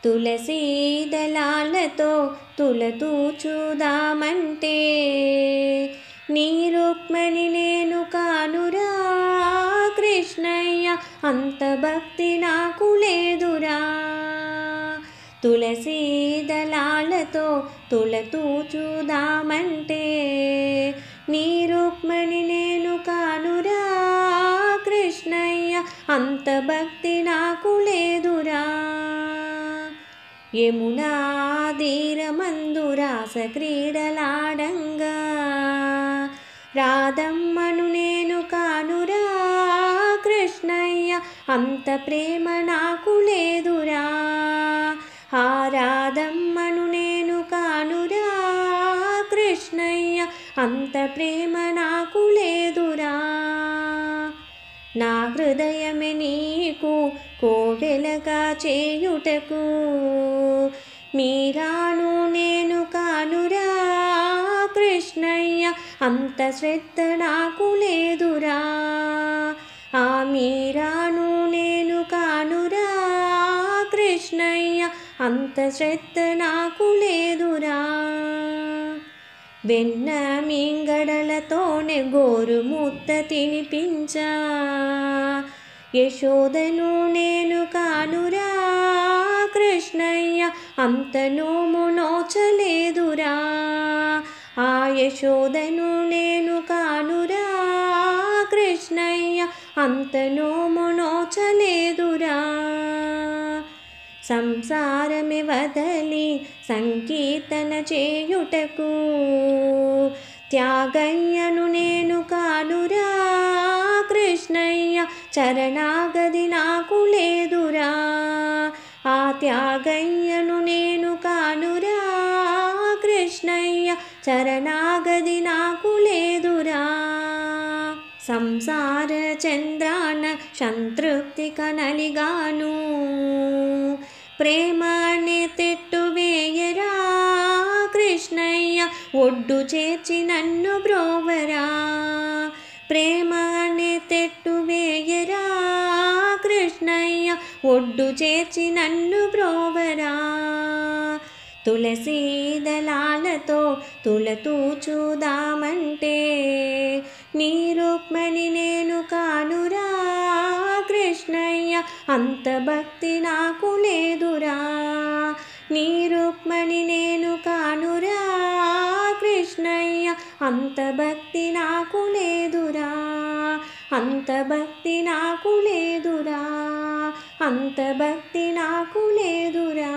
తులసీ దళాలతో తులతూచుదామంటే నీ రుక్మిణి నేను కానురా కృష్ణయ్య, అంత భక్తి నాకు లేదురా. తులసీ దళాలతో తులతూచుదామంటే నీ రుక్మిణి నేను కానురా కృష్ణయ్య, అంత భక్తి నాకు లేదురా. యమునా తీరమందు రాస క్రీడలాడంగా రాధమ్మను నేను కానురా కృష్ణయ్య, అంత ప్రేమ నాకు లేదురా. ఆ రాధమ్మను నేను కానురా కృష్ణయ్య, అంత ప్రేమ నాకు లేదురా. నా హృదయమే నీకు కోవెలగా చేయుటకు మీరాను నేను కానురా కృష్ణయ్య, అంత శ్రద్ధ నాకు లేదురా. ఆ మీరాను నేను కానురా కృష్ణయ్య, అంత శ్రద్ధ నాకు లేదురా. వెన్న మింగడలతోనే గోరు ముద్ద తినిపించా యశోదను నేను కానురా కృష్ణయ్య, అంత నోము నోచలేదురా. ఆ యశోదను నేను కానురా కృష్ణయ్య, అంత నోము నోచలేదురా. సంసారమే వదలి సంకీర్తన చేయుటకు త్యాగయ్యను నేను కానురా కృష్ణయ్య, చరణాగది నాకు లేదురా. ఆ త్యాగయ్యను నేను కానురా కృష్ణయ్య, చరణాగది నాకు లేదురా. సంసార చంద్రాన సంతృప్తి కనలిగాను ప్రేమ అనే తెట్టు వేయరా కృష్ణయ్య, ఒడ్డు చేర్చి నన్ను బ్రోవరా. ప్రేమ అనే తెట్టు వేయరా కృష్ణయ్య, ఒడ్డు చేర్చి నన్ను బ్రోవరా. తులసీ దళాలతో తులతూచుదామంటే నీ రుక్మిణి నేను కానురా కృష్ణయ్య, అంత భక్తి నాకు లేదురా. నీ రుక్మిణి నేను కానురా కృష్ణయ్య, అంత భక్తి నాకు లేదురా. అంత భక్తి నాకు లేదురా. అంత భక్తి నాకు లేదురా.